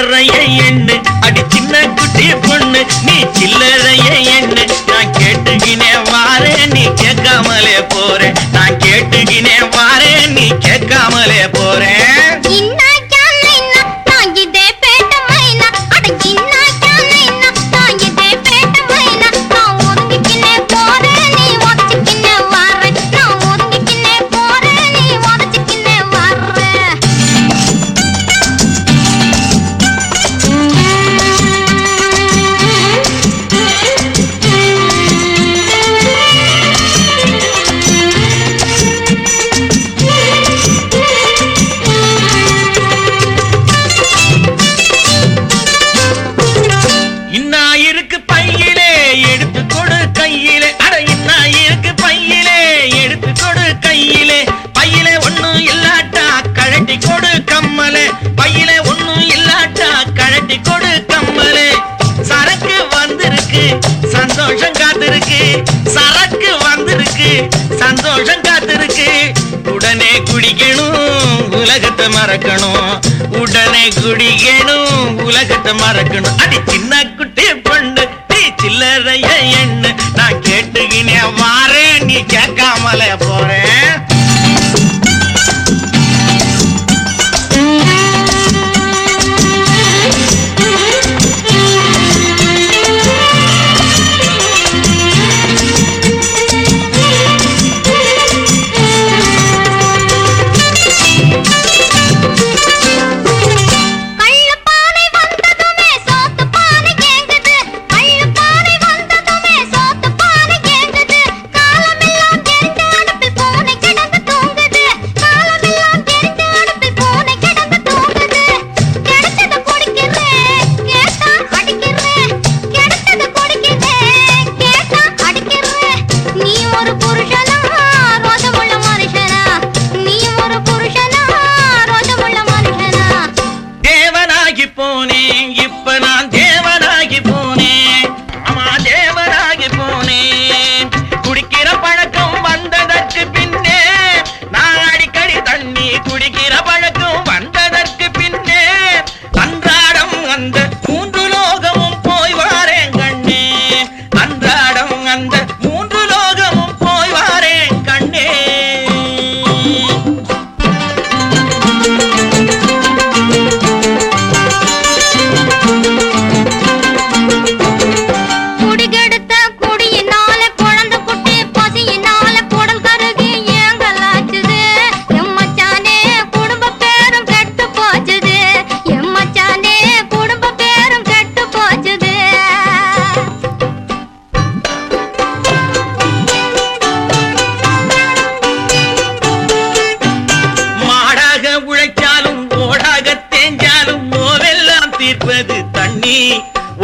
சில்லறைய எண்ணு அடி சின்ன குட்டி பொண்ணு நீ சில்லறைய எண்ணு நான் கேட்டுக்கினே வாரே நீ கேட்காமலே போறேன் நான் கேட்டுக்கினே வாரே நீ கேட்காமலே போறேன் சந்தோஷம் காத்திருக்கு சரக்கு வந்திருக்கு சந்தோஷம் காத்திருக்கு உடனே குடிக்கணும் உலகத்தை மறக்கணும் உடனே குடிக்கணும் உலகத்தை மறக்கணும் அடி சின்ன குட்டி பொண்ணு நீ சில்லறைய எண்ணு நான் கேட்டுக்கினே வாரேன் நீ கேட்காமலே போறேன்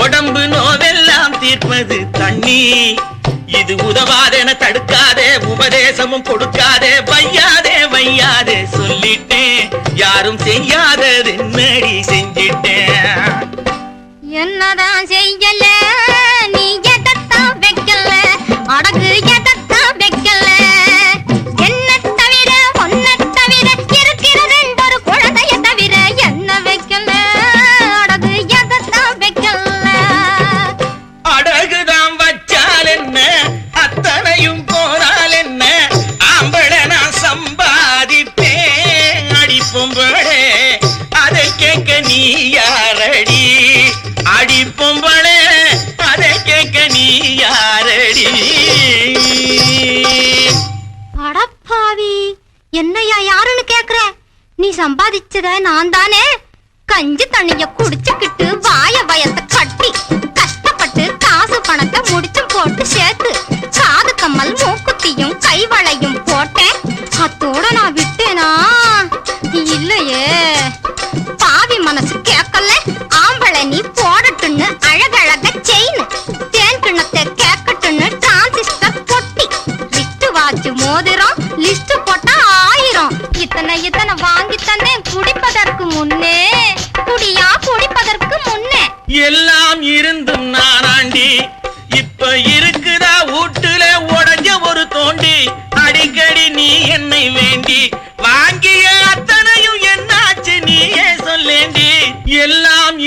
உடம்பு நோவெல்லாம் தீர்ப்பது தண்ணி இது உதவாதென தடுக்காதே உபதேசமும் கொடுக்காதே வையாதே வையாதே சொல்லிட்டேன் யாரும் செய்யாதது என்னடி செஞ்சிட்டேன் என்னதான் செய்யல நீ எதத்தான் வைக்கல அடகு எதத்தான் வைக்கல என்ன தவிர ஒன்ன தவிர இருக்கிறது ஒரு குழந்தைய தவிர என்ன வைக்கல அடகு எதத்தான் வைக்கல அடகுதான் வச்சால் என்ன அத்தனையும் போனால் என்ன ஆம்பளை நான் சம்பாதிப்பேன் அடிப்பொம்பளே அதை கேட்க நீ யாரடி அடிப்பொம்பளே அதை கேட்க நீ யாரடி அடப்பாவி என்னையா யாருன்னு கேக்குற நீ சம்பாதிச்சத நான் தானே கஞ்சி தண்ணிய குடிச்சுக்கிட்டு வாய வயத்தை கட்டி கஷ்டப்பட்டு காசு பணத்தை முடிச்சும் போட்டு சேர்த்து காது கம்மல் மூக்குத்தியும் கைவளையும் போட்டேன் அத்தோட நான் விட்டேனா இல்லையே பாவி மனசு கேட்கல ஆம்பளை நீ போடட்டுன்னு அழகழக செயின் தேன் கிண்ணத்தை கேட்கட்டுன்னு டிரான்சிஸ்டர் பொட்டி ரிஸ்ட் வாட்ச் மோதிரம் லிஸ்ட் போட்டா 1000 இத்தனை வாங்கி தந்தேன் குடிப்பதற்கு முன்னே குடியா குடிப்பதற்கு முன்னே எல்லாம் இருந்தும் நானாண்டி இப்ப இருக்குதா வீட்டுல உடஞ்ச ஒரு தோண்டி அடிக்கடி நீ என்னை வேண்டி வாங்கிய அத்தனையும் என்னாச்சு நீயே சொல்லேண்டி எல்லாம்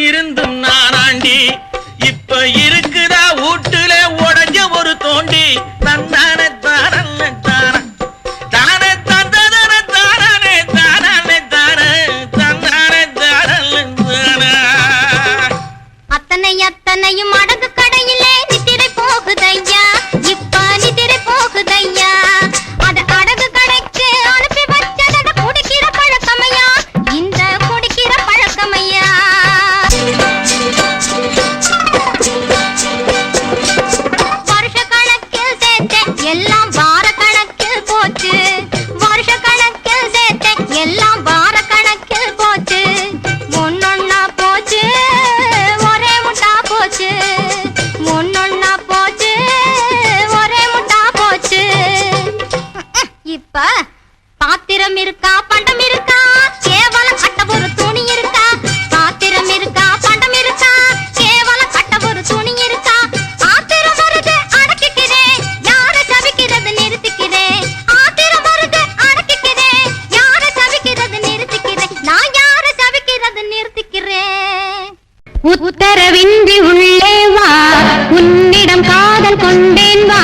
கொண்டேன் வா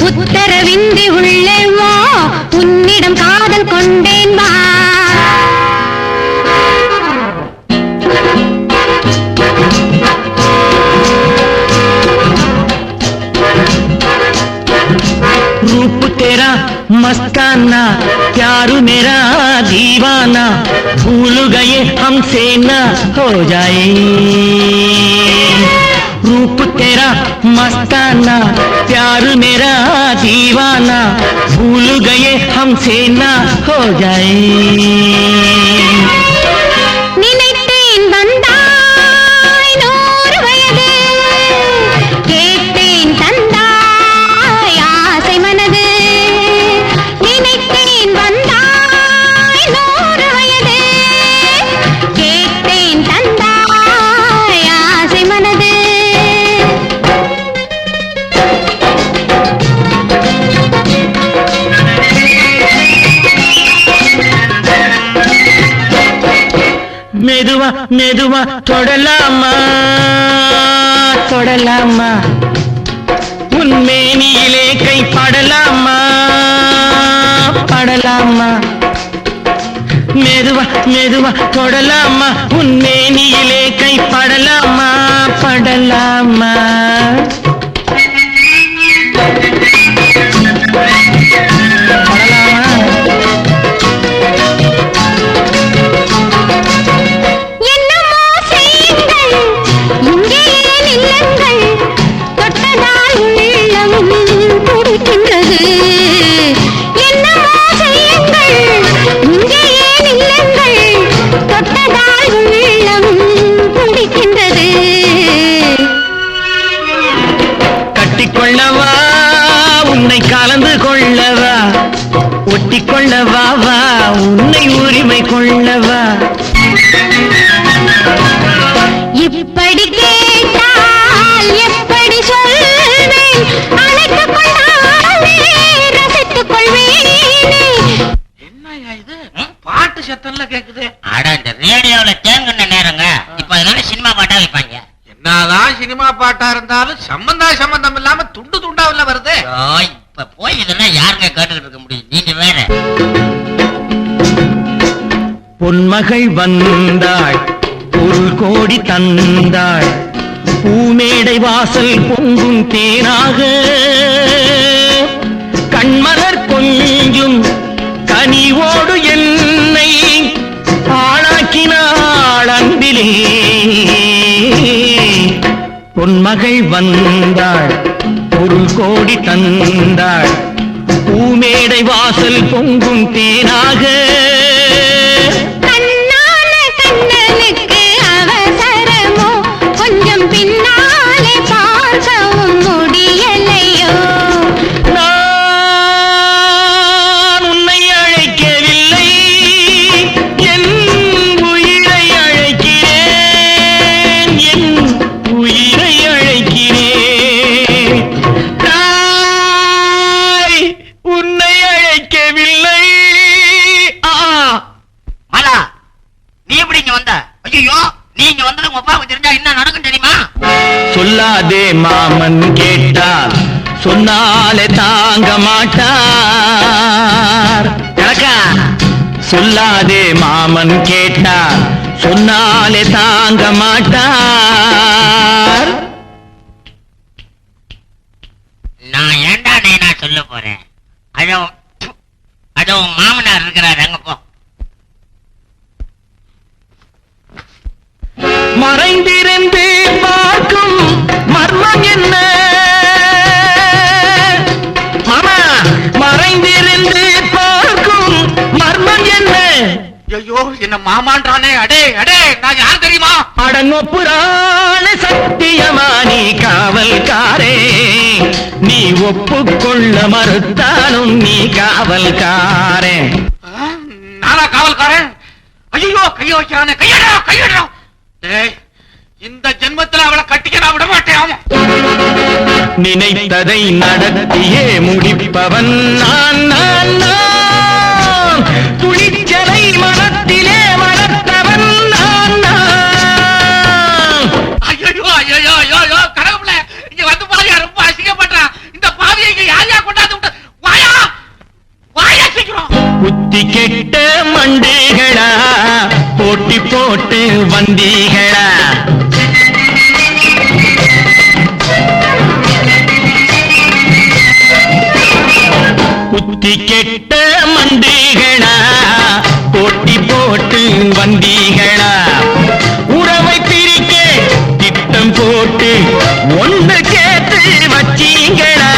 உத்தரவின்றி உள்ளே வா உன்னிடம் காதல் கொண்டேன் வா रूप तेरा मस्ताना प्यार मेरा दीवाना भूल गए हमसे न हो जाए रूप तेरा मस्ताना प्यार मेरा दीवाना भूल गए हमसे न हो जाए நினைத்தேன் வந்தாய் 100 வயது கேட்டேன் தந்தாய் ஆசை மனது நினைத்தேன் வந்தாய் 100 வயது கேட்டேன் தந்தாய் ஆசை மனது मेदुवा मेदुवा தொடலாமா தொடலாமா உன்மேனியிலே கை படலாமா படலாமா मेदुवा मेदुवा தொடலாமா உன்மேனியிலே கை படலாமா படலாமா கட்டிக்கொள்ளவா உன்னை கலந்து கொள்ளவா ஒட்டிக்கொள்ளவா வா உன்னை உரிமை கொள்ளவா இப்படி கேட்டால் எப்படி சொல்வேன் அழைத்துக் கொண்டாலே ரசித்துக் கொள்வேனே என்னய்யா இது பாட்டு சத்தம்ல கேக்குது அட இந்த ரேடியோல தேங்குன நேரங்க இப்ப அதனால சினிமா பாட்டா வைப்பாங்க என்னதான் சினிமா பாட்டா இருந்தாலும் சம்பந்தம் இல்லாம துண்டு துண்டாவில வருது இப்ப போய் இதெல்லாம் யாருங்க கேட்டுக்கிட்டு இருக்க முடியும் நீங்க வேற பொன்மகள் வந்தாள் பொருள் கோடி தந்தாள் பூமேடை வாசல் பொங்கும் தேனாக கண்மலர் கொஞ்சும் கனிவோடு என்னை ஆளாக்கினாள் அன்பிலே பொன்மகள் வந்தாள் பொருள் கோடி தந்தாள் பூமேடை வாசல் பொங்கும் தேனாக கண்ணான கண்ணனுக்கு அவசரமோ கொஞ்சம் பின்னாலே பார்க்கவும் முடியலையோ நான் உன்னை அழைக்கவில்லை என் உயிரை அழைக்கிறேன் என் உயிரை அழைக்கிறேன் தாய் உன்னை அழைக்கவில்லை மாலா நீ எப்படி இங்க வந்த ஐயோ நீங்க வந்தது உங்க அப்பாவுக்கு தெரிஞ்சா என்ன நடக்கும் தெரியுமா சொல்லாதே மாமன் கேட்டால் சொன்னாலே தாங்க மாட்டார் எனக்கா சொல்லாதே மாமன் கேட்டால் சொன்னாலே தாங்க மாட்டார் நான் ஏன்டா நைனா சொல்ல போறேன் அதோ மாமனார் இருக்கிறாரு அங்க போ மறைந்திருந்து பார்க்கும் மர்மம் என்ன மாமா மறைந்திருந்து பார்க்கும் மர்மம் என்ன ஐயோ என்ன மாமான்றானே அடே அடே நான் யார் தெரியுமா அடங்கொப்புறான சத்தியமா நீ காவல்காரே நீ ஒப்புக்கொள்ள மறுத்தாலும் நீ காவல்காரே நானா காவல்காரன் ஐயோ கைய வைக்கிறானே கையடா டேய் இந்த ஜென்மத்துல அவளை கட்டிக்க நான் விட மாட்டேன் ஆமா நினைத்ததை நடத்தியே முடிப்பவன் நான் நான் நான் துணிச்சலை மனத்திலே வளர்த்தவன் நான் நான் ஐயோ கடவுளே இங்க வந்து பாருங்க ரொம்ப அசிங்கப்பட்டான் வந்தீகளா? புத்தி கெட்ட மண்டிகளா, போட்டி போட்டு வந்தீகளா? உறவை பிரிக்க திட்டம் போட்டு ஒன்று கேட்டு வச்சீங்களா?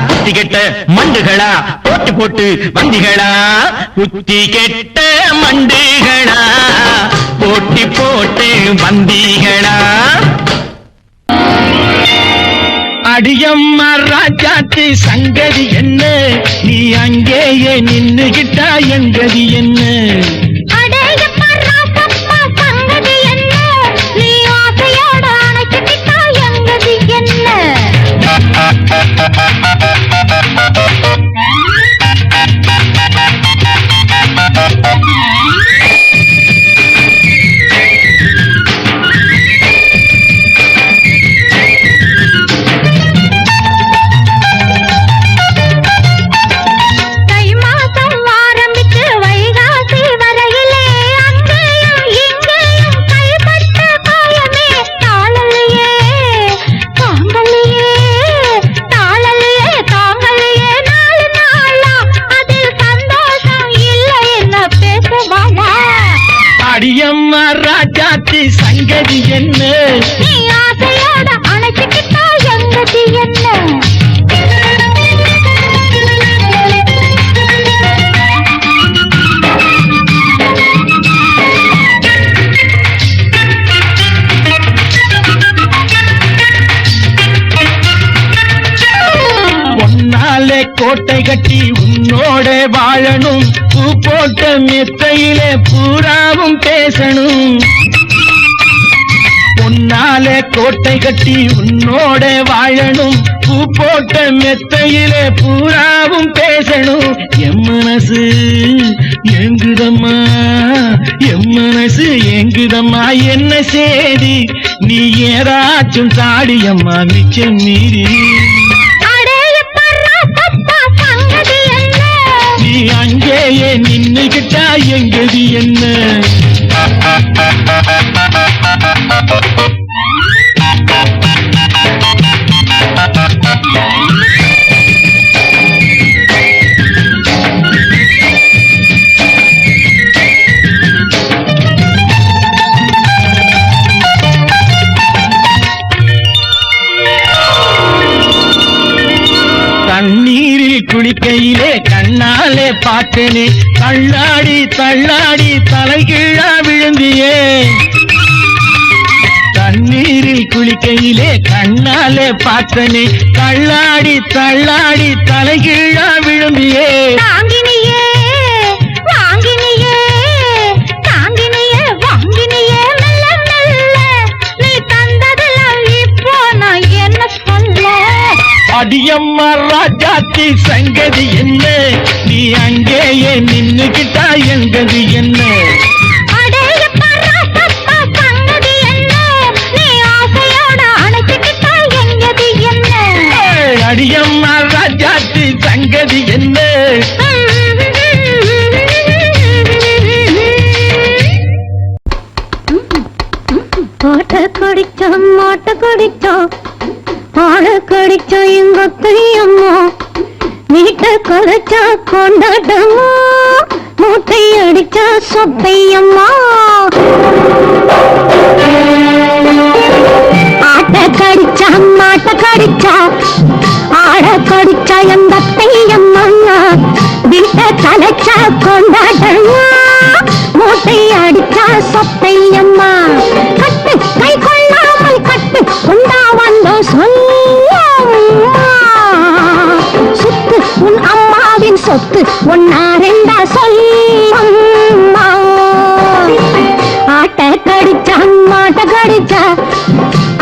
புத்தி கெட்ட மண்டுகளா, போட்டி போட்டு வந்தீகளா? புத்தி கெட்ட மண்டுகளா, போட்டி போட்டு வந்தீகளா? அடியம்மா ராஜாத்தி சங்கதி என்ன? நீ அங்கேயே நின்னுகிட்டா எங்கதி என்ன? அடேயப்பா ராசப்பா சங்கதி என்ன? நீ ஆசையோட அணைச்சிட்டா எங்கதி என்ன? அடியம்மா ராஜாத்தி சங்கதி என்ன? நீ ஆசையோட அணைச்சிட்டா எங்கதி என்ன? பொன்னாலே கோட்டை கட்டி உன்னோட வாழணும், பூ போட்ட மெத்தையிலே பூராவும் பேசணும். பொன்னாலே கோட்டை கட்டி உன்னோட வாழணும், பூ போட்ட மெத்தையிலே பூராவும் பேசணும். என் மனசு ஏங்குதம்மா, என் மனசு ஏங்குதம்மா, என்ன சேதி நீ ஏதாச்சும் தாடியம்மா மிச்சம் மீறி? நீ அங்கேயே நின்னுகிட்டா எங்கதி என்ன? தண்ணீரில் குளிக்கையிலே கண்ணாலே பார்த்தனே, தள்ளாடி தள்ளாடி தலைகீழா விழுந்தியே. தண்ணீரில் குளிக்கையிலே கண்ணாலே பார்த்தனே, தள்ளாடி தள்ளாடி தலைகீழா விழுந்தியே. தாங்கினியே வாங்கினியே, தாங்கினியே வாங்கினியே, மெல்ல மெல்ல நீ தந்ததெல்லாம் இப்போ நான் என்ன சொல்ல? அடியம்மா ராஜாத்தி சங்கதி என்ன? நீ அங்கேயே நின்னுகிட்டா எங்கதி என்ன? அடேயப்பா ராசப்பா சங்கதி என்ன? நீ ஆசையோட அணைச்சிட்டா எங்கதி என்ன? அடியம்மா ராஜாத்தி சங்கதி என்ன? ஓட்ட குடிச்சோம் மோட்ட குடிச்சோம், ஆள குடிச்சோம் எங்க கையம்மா, வீட்டை குறைச்சா கொண்டாட்டமோ, மூட்டை அடிச்சா சொத்தையம்மா. ஆட்ட கடிச்சா மாட்ட கடிச்சா, ஆட கடிச்சா எங்க கையம்மா, வீட்டை கலைச்சா கொண்டாட்டமோ, மூட்டை அடிச்சா சொத்தையம்மா. கட்டு கை கொள்ளாமல் கட்டு உண்டா வந்தோ சொல்லம்மா, சுத்து உன் அம்மாவின் சொத்து ஒன்னா ரெண்டா சொல்லம்மா. ஆட்ட கடிச்சா மாட்ட கடிச்சா,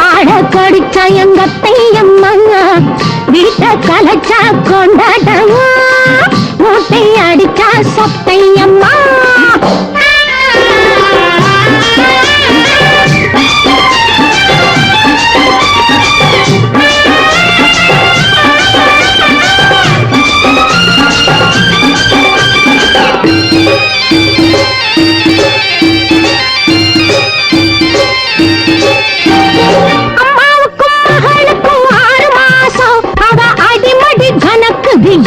ஆட கடிச்சா எங்க தையம்மா, வீட்டை கலைச்சா கொண்டாட்டமா, மூட்டை அடிச்சா சொத்தையம்மா.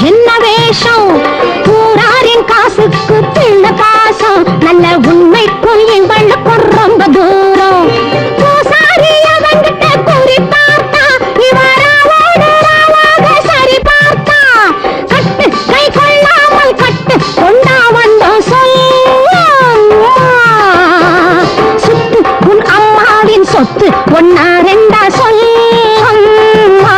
என்ன வேஷம் ஊராரின் காசுக்கு பிள்ள பாசம் நல்ல உண்மைக்கும் எங்களுக்கும் ரொம்ப தூரம் பூசாரி அவங்கிட்ட குறி பார்த்தா இவராவோட சரி பார்த்தா கட்டு கை கொள்ளாமல் கட்டு கொண்டா வந்தோம் சொத்து உன் அம்மாவின் சொத்து ஒன்னா ரெண்டா சொல்லம்மா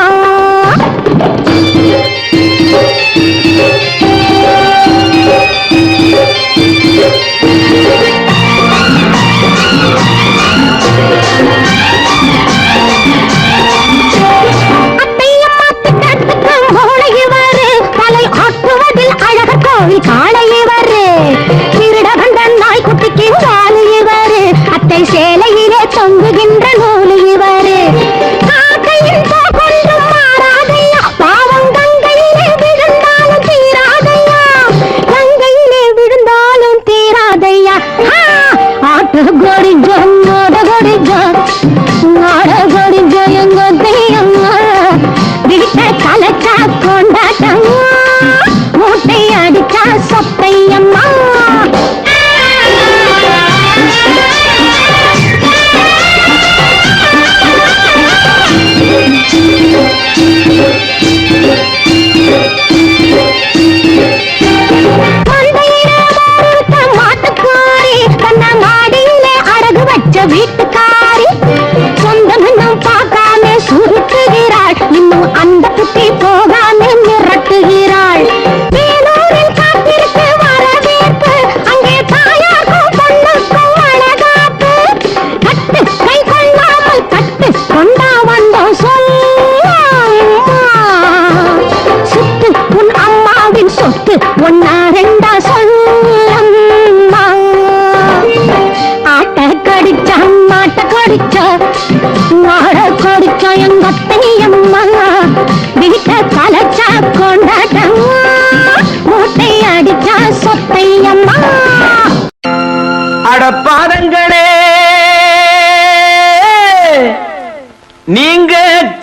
காளை இவரு திருடகண்டன் நாய்க்குட்டிக்கு வாலு இவரு அத்தை சேலையிலே தொங்குகின்ற நூலு இவரு காக்கையின் கொண்டும் மாறாதையா பாவம் கங்கையிலே விழுந்தாலும் தீராதையா கங்கையிலே விழுந்தாலும் தீராதையா ஆட்டு கோடி ஜோட கோடி ஜோட கோடி ஜோயங்க தெய்யம்மா வீட்டை கலச்சா கொண்டாட்டம்மா மூட்டை அடிச்சா சொத்தையம்மா மாட்டுக்காரி தன்ன மாடியிலே அடகு வச்ச வீட்டுக்காரி சொந்தம் இன்னும் பார்க்காம சுருட்டுகிறாள் இன்னும் அந்த குட்டி போகாம மிரட்டுகிறாள் வேலூரில் காத்திருக்கு வரவேற்பு அங்கே தாயாருக்கும் பொண்ணுக்கும் அழகாப்பு கட்டு கை கொள்ளாமல் கட்டு கொண்டா வந்தோம் சொத்து உன் அம்மாவின் சொத்து ஒன்னா ரெண்டா சொல்லம்மா ஆட்ட கடிச்சா மாட்ட கடிச்சா மாட கடிச்சா எங்க அத்தையம்மா வீட்டை கலச்சா கொண்டாட்டம்மா மூட்டை அடிச்சா சொத்தையம்மா அடப்பாதங்களே நீங்க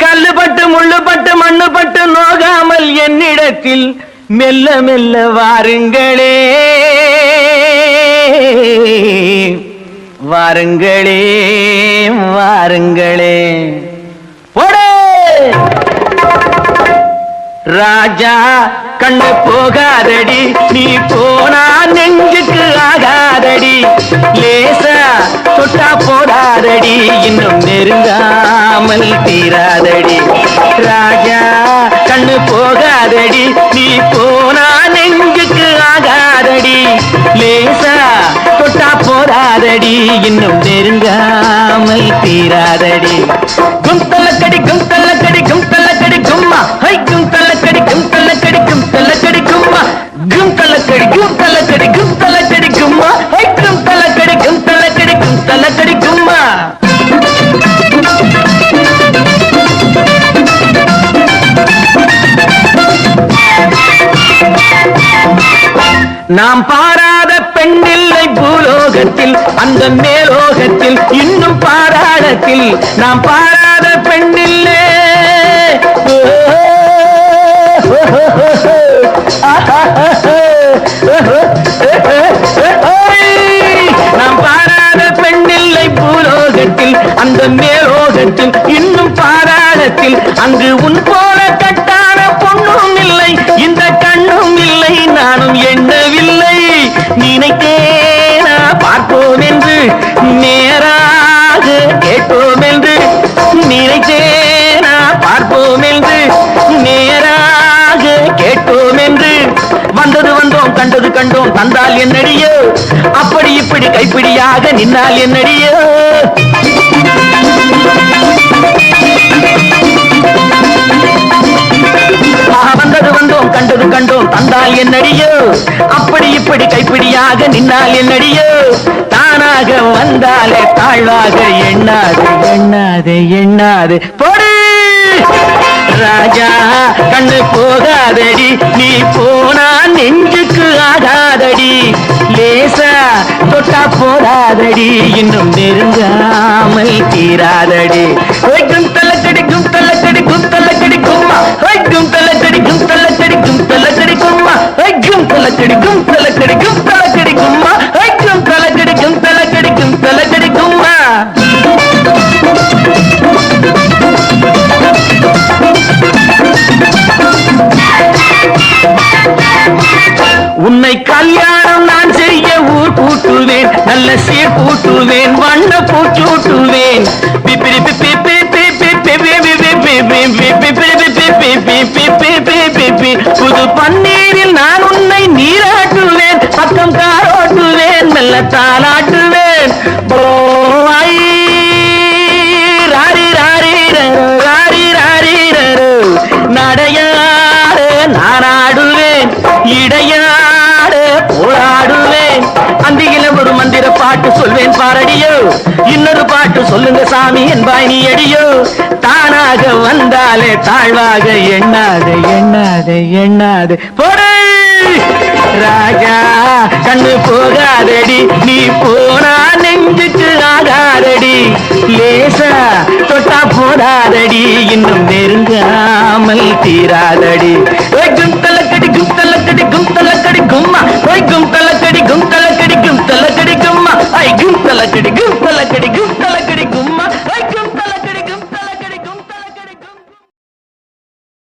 கல்லுபட்டு முள்ளுபட்டு மண்ணுபட்டு நோகாமல் என்னிடத்தில் மெல்ல மெல்ல வாருங்களே வாருங்களே வாருங்களே போடே ராஜா கண்ணு போகாதடி நீ போனா நெஞ்சுக்கு ஆகாதடி லேசா தொட்டா போடாதடி இன்னும் நெருங்காமல் தீராதடி ராஜா கண்ணு போகாதடி நீ போனா நெஞ்சுக்கு ஆகாதடி லேசா தொட்டா போடாதடி இன்னும் நெருங்காமல் தீராதடி குந்தலக்கடி குந்தலக்கடி குந்தலக்கடி கும்மா ஹை குந்தலக்கடி குந்தலக்கடி குந்தலக்கடி கும்மா குந்தலக்கடி குந்தலக்கடி குந்தலக்கடி கும்மா ஹை குந்தலக்கடி குந்தலக்கடி குந்தலக்கடி கும்மா நாம் பாராத பெண்ணில்லை பூலோகத்தில் அந்த மேலோகத்தில் இன்னும் பாராடத்தில் நாம் பாராத பெண்ணில்லை நாம் பாராத பெண்ணில்லை பூலோகத்தில் அந்த மேலோகத்தில் இன்னும் பாராடத்தில் அங்கு உன் போல கட்டான பொண்ணும் இல்லை இந்த கண்ணும் இல்லை நானும் எண்ணவில்லை நினைத்தேனா பார்ப்போம் என்று நேராக கேட்போம் என்று நினைத்தேனா பார்ப்போம் என்று நேராக கேட்போம் என்று வந்தது வந்தோம் கண்டது கண்டோம் தந்தால் என்னடியோ அப்படி இப்படி கைப்பிடியாக நின்னால் என்னடியோ வந்தது வந்தோம் கண்டது கண்டோம் தந்தால் என்னடியோ அப்படி இப்படி கைப்பிடியாக நின்னால் என்னடியோ தானாக வந்தாலே தாழ்வாக எண்ணாது எண்ணாது எண்ணாது போடு ராஜா கண்ணு போகாதடி நீ போனா நெஞ்சுக்கு ஆகாதடி லேசா தொட்டா போடாதடி இன்னும் நெருங்காமல் தீராதடி கும் தலக்கடி கும் தலக்கடி கும் தலக்கடி கும்மா கும் தலக்கடி கும் தலக்கடி கும் தல தலக்கடிக்கும் தலக்கடிக்கும் தலக்கடிக்கும்மா ஐக்கும் தலக்கடிக்கும் தலக்கடிக்கும் தலக்கடிக்கும்மா உன்னை கல்யாணம் நான் செய்ய ஊர் கூட்டுவேன் நல்ல சீர் கூட்டுவேன் வண்ண பூச்சூட்டுவேன் பிப்பிரி பிப்பி பிப்பி பிப்பி புது பன்னீரில் நான் உன்னை நீராட்டுவேன் பக்கம் காரோட்டுவேன் மெல்ல தாளாட்டுவேன் ராரி ராரி ராரி ராரி நடையாடு நானாடுவேன் இடையாடு போராடுவேன் அந்தியில ஒரு மந்திர பாட்டு சொல்வேன் பாரடியோ இன்னொரு பாட்டு சொல்லுங்க சாமி என்பாய் நீ அடியோ தானாக வந்தாலே தாழ்வாக எண்ணாது எண்ணாது எண்ணாது போடு ராஜா கண்ணு போகாதடி நீ போனா நெஞ்சுக்கு ஆகாதடி லேசா தொட்டா போடாதடி இன்னும் நெருங்காமல் தீராதடி கும்தலக்கடி கும்தலக்கடி கும்தலக்கடி கும்மா கும்தலக்கடி கும்தலக்கடி கும்தலக்கடி கும்மா ஐ கும்தலக்கடி கும்